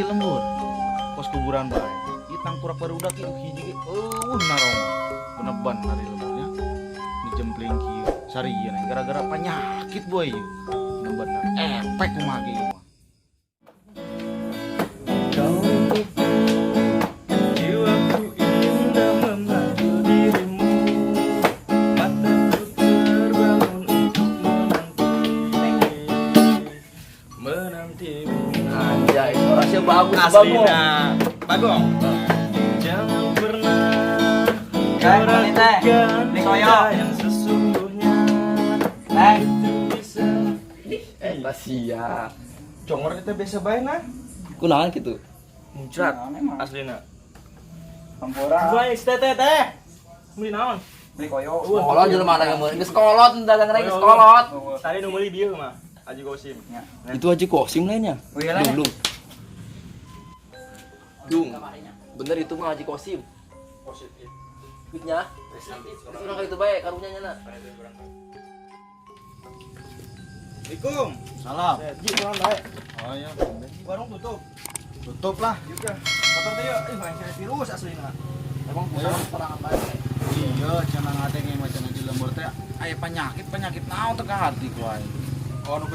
di lembur. Pos kuburan bae. Itang pura-pura udah ki hiji narong. Beneban hari lemburnya. Di jempling ki sariyeun gara-gara penyakit boy. Bener efek kumaha ge mah. Jiwaku indah memanggil dirimu, mataku terbangun untuk menantimu. Anjay, suaranya bagus Aslina, Bagong. Jangan pernah kau ragukan cinta yang sesungguhnya. Itu bisa. Sia. Congor kita biasa bae nah. Kunaon gitu? Muncrat. Aslina. Pampora. Gua STT teh. Beli naon? Beli koyo. Kolot jelema ada yang geus kolot, dagang rek geus kolot. Tadi nu meuli dieu mah. Aji Gosim. Itu Haji Kosim lainnya. Oh iya lah. Dung. Dung. Bener itu mah Haji Kosim. Duitnya. Urang ka itu bae karunya nya. Assalamualaikum. Salam. Ji pulang bae. Oh iya. Warung tutup. Tutup lah. Juga. Motor teh yuk. Main kena virus aslina. Emang pusat serangan bae. Iya, cenah ngadeng macam di lembur teh aya penyakit naon teh ka hati ku aing. Oh, nu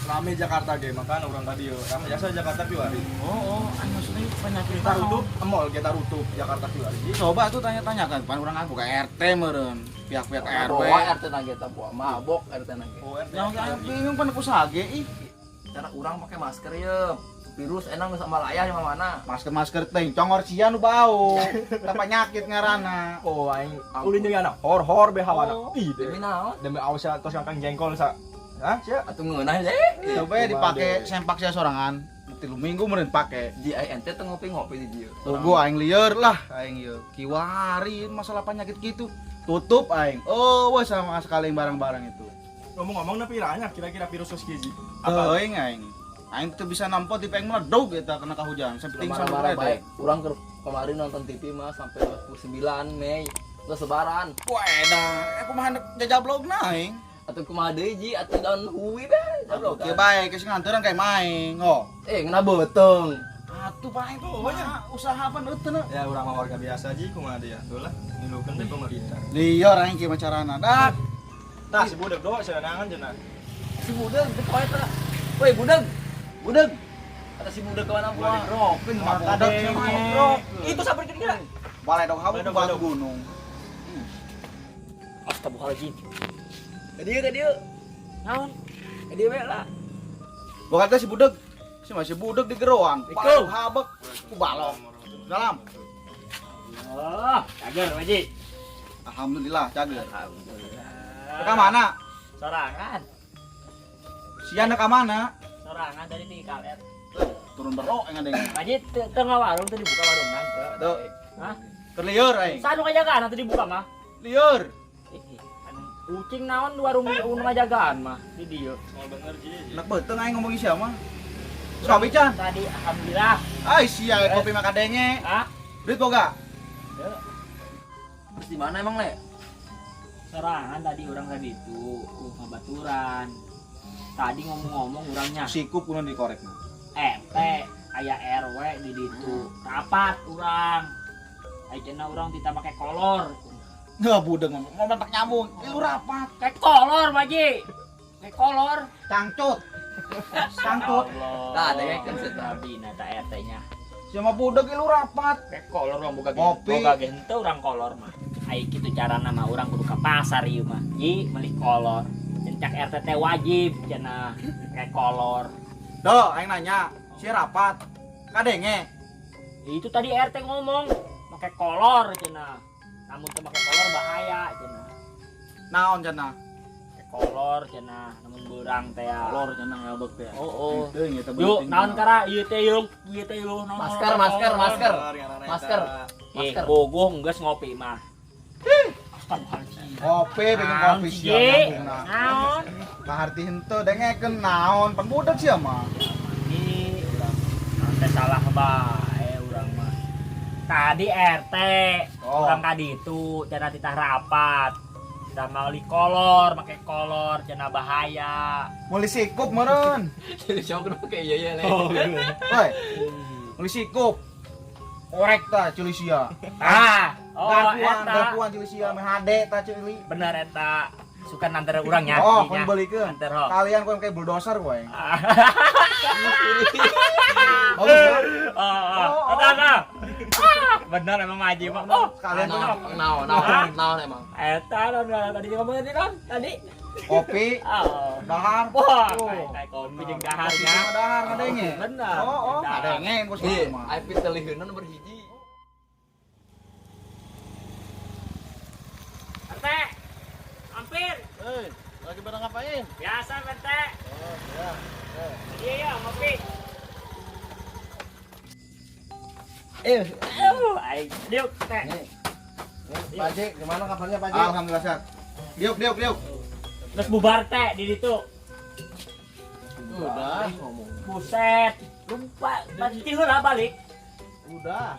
rame Jakarta ge, makanya orang tadi yo. Rame jasa Jakarta piwari. Oh, maksudnya penyakit Kita rutup, mall kita rutup Jakarta piwari. Coba tuh tanya-tanyakan pan urang aku ka RT meureun, pihak-pihak RW. Bawa RT nage eta buah mabok RT nage. Oh, RT. Yang aing bingung pan ku sage ih. Cara urang pakai masker ya. Virus enang geus sama layah yang mana? Masker teh congor sia nu bau. Tah penyakit ngaranna. Oh, aing ulin jeung anak hor-hor be hawana. Oh, Ih, demi naon? demi ausah tos kangkang jengkol sa. Hah, sia? Atuh ngeunah deh. Coba dipake sempak sia sorangan. 3 minggu meureun pake. JINT teh ngopi-ngopi di dieu. Tugu aing lieur lah aing ieu. Kiwari masalah penyakit gitu. Tutup aing. Oh, wes sama sekali barang-barang itu. Ngomong-ngomong na piranya kira-kira virus hiji. Apa aing? Aing tuh bisa nampot di peng meleduk eta kena kahujan. Penting Marah-marah sampai baik. Urang kemarin nonton TV mah sampai 29 Mei. Terus lebaran. Wah, edah, aku mah hendak jajablog aing. Atuh kumaha deui Ji atuh daun huwi bae. Jablok. Oke baik, geus nganturan kayak maing. Oh. Ngena beuteng. Atuh paling tuh banyak usaha apa teu na. Ya urang mah warga biasa aja kumaha dia. Tuh lah, ngilukeun teh pemerintah. Lieur aing kieu carana. Dah. Tah si budak doa serangan cenah. Si budeg teh poe teh. Woi budeg. Budeg. Ada si budeg kawan aku. Rokin mata Ada dek cewek. sama Itu sabar kira. Balai dong habu Balai dong, batu balai dong. gunung. Astagfirullahaladzim. Ke dia. Naon? Ke dia bae lah. Bukan teh si budeg. Si masih budeg di geroan. Ikut. Habek ku balok. Salam. Oh, cager Waji. Alhamdulillah cager. Alhamdulillah. Ka mana? Sorangan. Sian ka mana? Sorangan dari di kalet. Turun berok yang ada. Waji tengah warung tadi buka warungan. Tuh. Hah? Terliur aing. Sanu kajagaan nanti dibuka mah. Liur. Kucing naon di warung ngajagaan mah di dieu. Mau bener Ji. Nak beuteng aing ngomongin siapa? Kopi can. Tadi alhamdulillah. Ai sia kopi mah kadenge. Hah? Duit boga. Terus di mana emang, Le? Sorangan tadi orang tadi itu ngabaturan. Tadi ngomong-ngomong orangnya Sikup kuno dikorekna. RT aya RW di ditu. Rapat urang. Aya cenah urang kita make kolor. Nggak budeg ngomong, mau mentak nyambung. Lu rapat. Kayak kolor, Baji. Kayak kolor. Cangcut. Cangcut. Tah, ada yang konsep abdina ta RT-nya. Siapa budeg lu rapat. Kayak kolor urang boga Ngopi. boga ge henteu urang kolor mah. Ai kitu carana mah urang kudu ka pasar ieu mah. Ji meuli kolor. Cencak RT teh wajib cenah kayak kolor. Doh, aing nanya, si rapat. Kadenge. Itu tadi RT ngomong pakai kolor cenah. Namun teu make kolor bahaya cenah. Naon cenah? Pakai kolor cenah, namun beurang teh ya. Kolor cenah ngabek teh. Oh. Teuing eta Yuk, naon kara ieu teh yung, naon. Masker. Masker. Bogoh geus ngopi mah. Astagfirullahaladzim. Kopi bikin kopi Ji, siang. naon? Kaharti henteu dengekeun naon, pan budeg sia mah. Ini teh salah bae urang mah. Tadi RT, Oh. urang kadi itu cenah titah rapat. Da meuli kolor, make kolor cenah bahaya. Mulai sikup meureun. Jadi siapa kudu pakai iya Le. Woi, Meuli sikup. Korek ta ceuli sia. Gapuan ceuli sia meh hade ta ceuli. Bener eta suka antara urangnya. Oh, kon beulikeun. Antar ho. Kalian kon kayak bulldozer we. Bener emang Maji mah. Oh, Kalian tuh Naon emang. eta tadi ngomongin tadi. kopi, Oh. dahar. Wah, Oh. kayak kopi jeung Kopi daharnya. sama dahar ngadenge. Bener. Oh, ngadenge bos mah. Ai piteuliheunna nomor 1. Arte. Hampir. Lagi pada ngapain? Biasa, Arte. Oh, ya. Iya, ngopi. Aing, diuk, teh. Pak Haji, gimana kabarnya Pak Haji? Alhamdulillah sehat. Diuk. Terus bubar teh di situ. Udah. Buset. Lupa, nanti heula balik. Udah.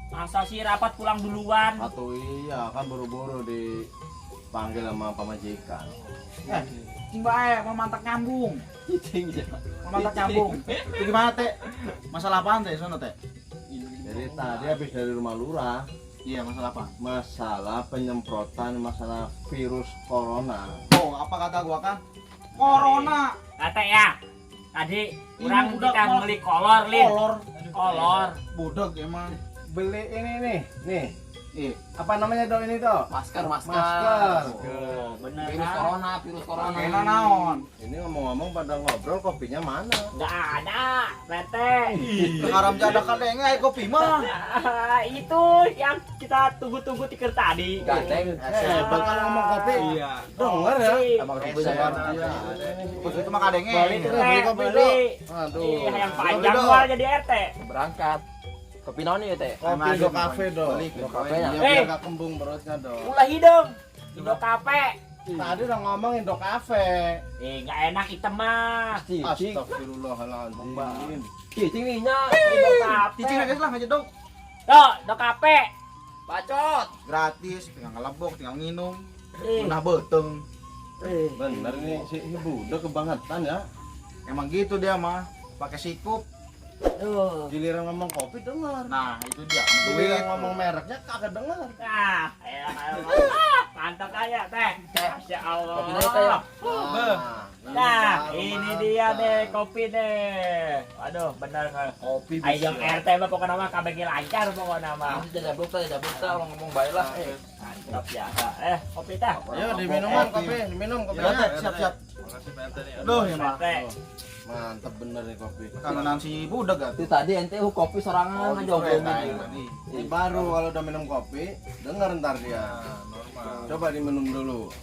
Masa sih rapat pulang duluan. Atau iya kan buru-buru dipanggil sama pamajikan. Cing bae, mau mantak nyambung. Mau mantak nyambung. Itu gimana, Teh? Masalah apaan, Teh? Sono, Teh? Jadi tadi habis dari rumah lurah, Iya, masalah apa? masalah penyemprotan masalah virus corona. Oh, apa kata gua kan? Corona. Kata ya. Tadi kurang udah kita mal- beli kolor, Lin. Kolor. Budeg emang. Beli ini nih. Ih, Apa namanya dong ini tuh? Masker. Masker. Oh, bener Virus kan? corona. kena naon? Ini ngomong-ngomong pada ngobrol, kopinya mana? Nggak ada, Tete. Haram jada kadenge aya kopi mah. Itu yang kita tunggu-tunggu tiker tadi. Gandeng. Hebat kalau ngomong kopi. Iya. Denger ya. Abang Eh, kopi sabar. saya. Itu mah kadenge. Beli tuh, Beli Teh, kopi, beli. Aduh. Ih, yang Beli panjang dong. gua jadi RT. Berangkat. Kopi naon ya, Teh? Kopi do cafe do. Do cafe nya. Iya, Eh. biar gak kembung perutnya dong. Ulah hidung. Indo kafe. Tadi udah ngomong Indo Cafe. Nggak enak itu mah. Astagfirullahaladzim. Cicing nya. Indo kafe. Cicing aja lah aja dong. Tuh, do kafe. Bacot. Gratis, tinggal ngelebok, tinggal nginum. Ih, Nah beteng. Bener nih si ibu udah kebangetan ya. Emang gitu dia mah. Pakai sikup. Giliran ngomong kopi dengar. Nah, itu dia. Giliran Duit. ngomong mereknya kagak dengar. Nah, mantap aja teh. Masya Allah. Kopi naik ya. Nah, ini dia deh kopi deh. Aduh, bener kan. Kopi Ayam RT mah pokoknya mah kabeh lancar pokoknya mah. Masih jablok teh, orang ngomong bae lah. Mantap biasa. Kopi teh. Ayo diminum kopi, diminum kopi. Ya, Teh, siap-siap. Makasih Pak RT nih. Aduh, ya mah. Teh. Mantep bener nih kopi. Karena si budeg kan. Itu tadi ente kopi sorangan aja Ini baru kalau udah minum kopi, denger ntar dia. Coba diminum dulu.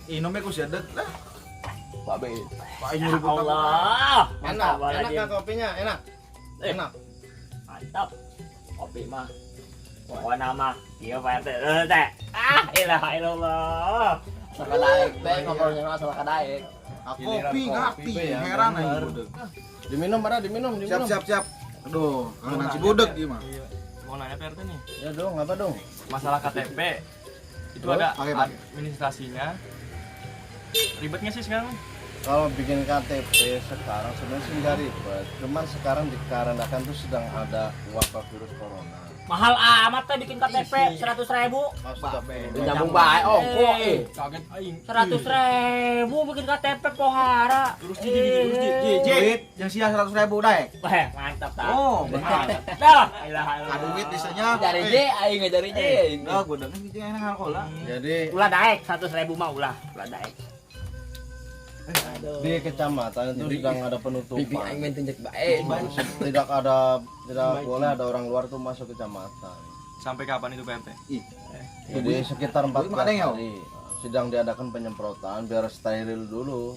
Inomnya ku sedet lah. Pak Be. Pak Ya nyuruh buka. Allah. Enak, Mantap enak lagi. gak kopinya? Enak. Enak. Mantap. Kopi mah. Pokoknya mah. Iya Pak RT. Teh. Ilah ilallah. Sakadaek teh ngobrolnya masalah kadaek. Kopi ngerti, Be, ya, heran bener. aja budeg. Diminum pada diminum. Siap. Aduh, kangen si budeg dia mah. Mau nanya PRT nih, Ya dong, apa dong? masalah KTP itu Oh, ada pakai. administrasinya. Ribet nggak sih sekarang? Kalau bikin KTP sekarang sebenarnya sih nggak ribet. Cuman sekarang dikarenakan tuh sedang ada wabah virus corona. Mahal amat teh bikin KTP 100.000. Nyambung bae ongko Kaget aing. 100.000 bikin KTP pohara. Terus Ji. Duit yang sia 100.000 daek. Wah, mantap tah. Oh, benar. Dah, ilah Adu duit bisanya. Cari J aing ngajari J. Enggak, budeg kan gitu enak alkohol lah. Jadi Ulah daek 100.000 mah ulah daek. di kecamatan itu sedang ada Bibi aing penutupan. main tunjuk bae. Tidak boleh ada orang luar tuh masuk kecamatan. Sampai kapan itu PRT? Jadi sekitar 14 Ada yang hari sedang diadakan penyemprotan biar steril dulu.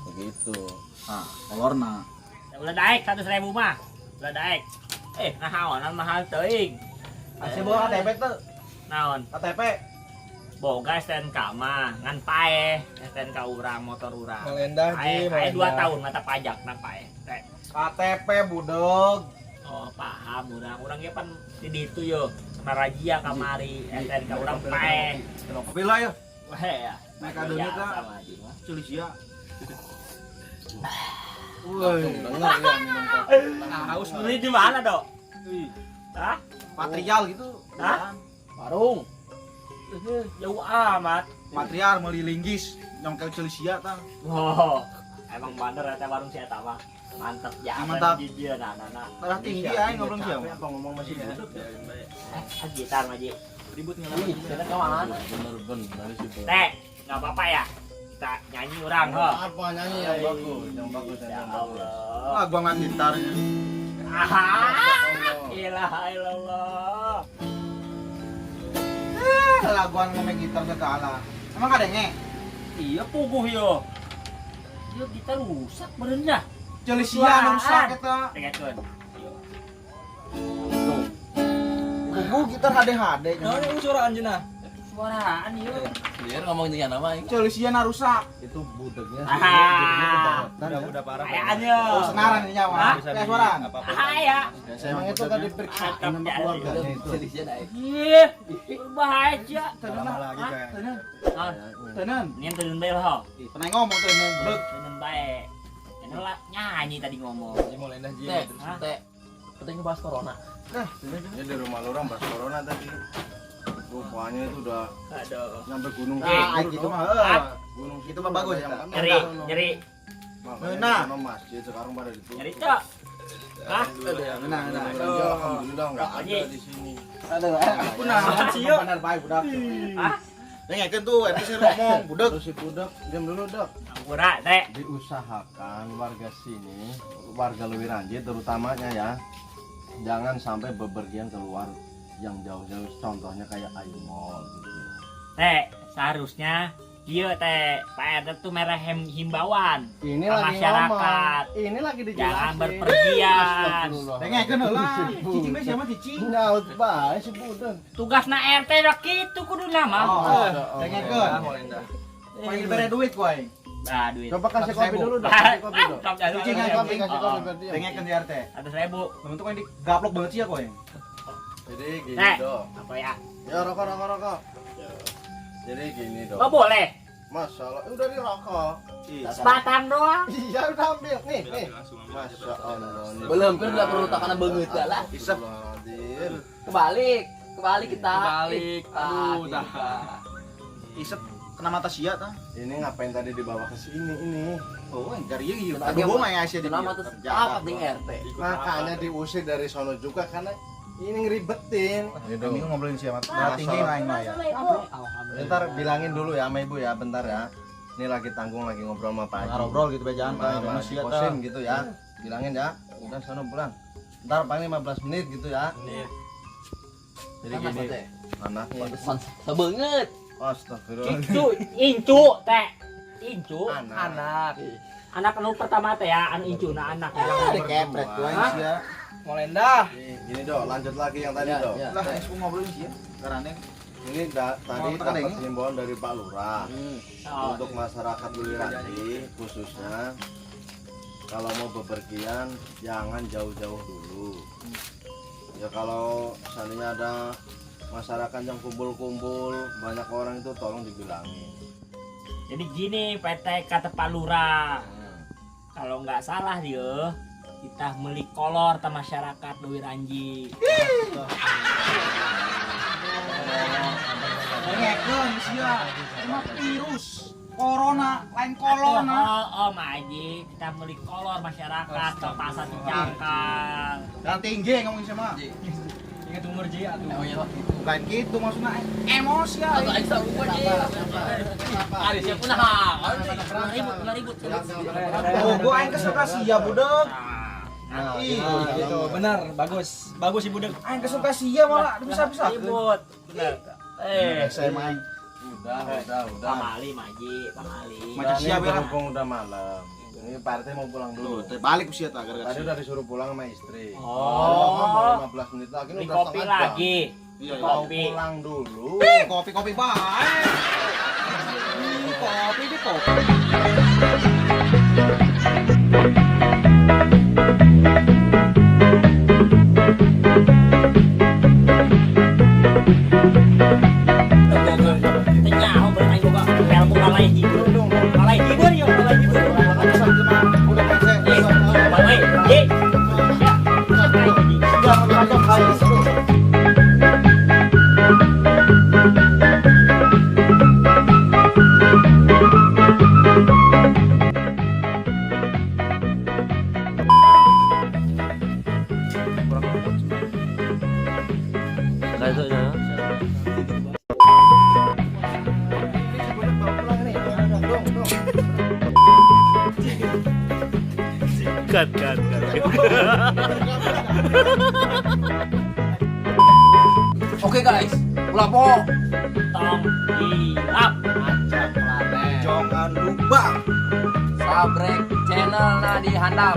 Begitu. Nah, kolorna. Ulah daek 100.000 mah. Ulah daek. Naon mahal teuing. Asih bawa KTP tuh. Naon? KTP. Boga STNK mah ngan pae STNK urang motor urang. Melendah, Ji, Ae 2 melendah. tahun mata pajak na pae. Teh. KTP budeg. Oh, paham urang ge pan di ditu yo. Marajia kamari STNK urang pae. Kopi lah ya. Wah ya. Naik adeunit lah. Sama aja mah. Culi sia. Woi, dengar ya minum kopi. Haus Beli di mana, Dok? Hah? Material gitu. Hah? warung. Jauh amat. Material meuli linggis nyongkel Celsia tah. Wow. Emang bener eta warung si eta mah. Mantap ya. Mantap. Jijieun anak-anak. Darah tinggi aing ngobrol dia. Apa ngomong masih budek ya? Gitar mah, Ji. Ributnya Ih, kita ke mana? Bener-bener sih. Bro. Teh, enggak apa-apa ya. Kita nyanyi orang, ho. Apa nyanyi yang bagus? Yang bagus Ya yang bagus. Allah. Ah, gua nggak gitarnya. Ilaha illallah. Laguan ngomong gitar segala. Emang kadenge? Iya puguh yo. Dia gitar rusak benernya. Celsia anu rusak eta. Dengekeun. Kubu gitar HD-HD. Nah, ini suara anjeunah. Suaraan yo. Biar ngomong dengan nama aing. Celsia na rusak. Itu budeknya sih. Ah. Udah parah. Kayaknya. Oh, senaran ini nyawa. Hah? Kayak suaraan. Apa-apa. Bahaya. Emang itu kan diperiksa sama keluarganya itu. Sedikit aing. Iya. Bahaya. Lama lagi kayak. Ah, Tenan. ini turun bae ho. Pernah ngomong tenan. Bek. Turun bae. Ini lah nyanyi tadi ngomong. Ji mulai dah ji. Teh, Hah? teh. Penting ngebahas corona. Ini di rumah lu orang bahas corona tadi. Rupanya itu udah Aduh. nyampe gunung. Ah, gitu mah. Gunung Itu mah bagus ya. Nyeri, nyeri. Nah, masjid sekarang pada ditutup. Nyeri, Cok. Hah? Nah. Alhamdulillah enggak ada Haji. di sini. Benar, sih, yuk. benar baik budak. Hah? Dengekeun tuh, eta sih ngomong budak. Terus si budak, diam dulu, Dok. Ampura, teh. Diusahakan warga sini, warga Lewiranji terutamanya ya, jangan sampai bepergian keluar yang jauh-jauh, contohnya kayak Ayu Mall gitu. Teh, seharusnya iya teh, Pak RT tuh merah himbauan Ini ke lagi masyarakat. ngomong, ini lagi dijelasin. Jangan berpergian. Dengekeun heula. Cicing bae siapa cicing? Nyaut bae si budak. Tugasna RT dah kitu kudu nama. Dengekeun. Mulai dah. Panggil bere duit ku aing. Ah, duit. Coba kasih Satu kopi ribu. dulu, Dok. Kasih kopi, Dok. Cicing Kasih aja, kopi, kasih kopi biar dia. Dengekeun di RT. 100.000. Temen tuh kan digaplok banget sih ya ku aing. Jadi gini, Teh, Dok. apa ya? Ya rokok. Jadi gini, Dok. Enggak boleh. Masalah udah dirokok. Sebatang doang. Iya udah ambil nih. Langsung ambil. Masya Allah. nih. Belum kan enggak perlu takanan banget lah. Isep. Astagfirullahaladzim. Kebalik kita. Balik. Aduh, dah. Isep kena mata sia tah. Ini ngapain tadi dibawa ke sini ini? Oh, dari ieu. Lagi Aduh, gua mah Asia di. Nama tuh apa nih RT? Makanya diusir dari sono juga karena ini ngeribetin. Kami ngobrolin siapa? Masalah. Tinggi main mah ya. Bentar bilangin dulu ya sama ibu ya, bentar ya. Ini lagi tanggung lagi ngobrol sama Pak Haji. Ngobrol gitu bae jangan Sama tanya si sia Kosim tah. gitu ya. Bilangin ya. Udah sono pulang. Ntar paling 15 menit gitu ya. Jadi gini, anaknya itu Sebenget. astagfirullah. Incu, teh. Incu. Anak. Anak anu pertama teh ya, anu incu na anak ya. Ada kepret tuh Hah? sia. Mulai dah. Gini Dok, lanjut lagi yang tadi Ya, Dok. ya. Lah, aku ngobrolin sia. Karena Ini tadi Oh, tekan dapat ini? himbauan dari Pak Lurah Oh, untuk masyarakat Luwiranji khususnya kalau mau bepergian jangan jauh-jauh dulu. Ya kalau seandainya ada masyarakat yang kumpul-kumpul banyak orang itu tolong dibilangin. Jadi gini, PT kata Pak Lurah. Kalau nggak salah dia, kita beli kolor ke masyarakat Lewiranji. dengekeun sia. Cuma virus corona lain corona. Oh, Maji, kita beli kolor masyarakat ke pasar Cicangkang. Dan tinggi ngomongin sama. Ingat umur Ji atuh. Lain gitu maksudnya emosi ya. Atau aing sarua aja. Ari siapa nah? Ribut. Oh, gua aing kesuka sia budak. Nah, Ih, Gitu, benar, bagus. Bagus Ibu Dek. aing kesuka sia malah bisa-bisa. Ribut. Bener. Saya main. udah. Pamali, Maji, Pamali. Macam Ini siapa ya? berhubung udah malam. Ini Pak RT mau pulang dulu. Tuh, balik usia tak gara-gara Tadi sia. udah disuruh pulang sama istri. Oh. 15 menit lagi Beli udah kopi setengah jam. lagi. Iya, iya. Mau Kopi. pulang dulu. Kopi baik. Kopi di kopi. Tenyaho berenang juga. Pelmu lalai hibur. Lalai hibur yuk, lalai hibur. Udah Cut. Oke guys, ulah po. Tong hilap. Ajak planet. Jangan lupa Sabrek channel na dihandap.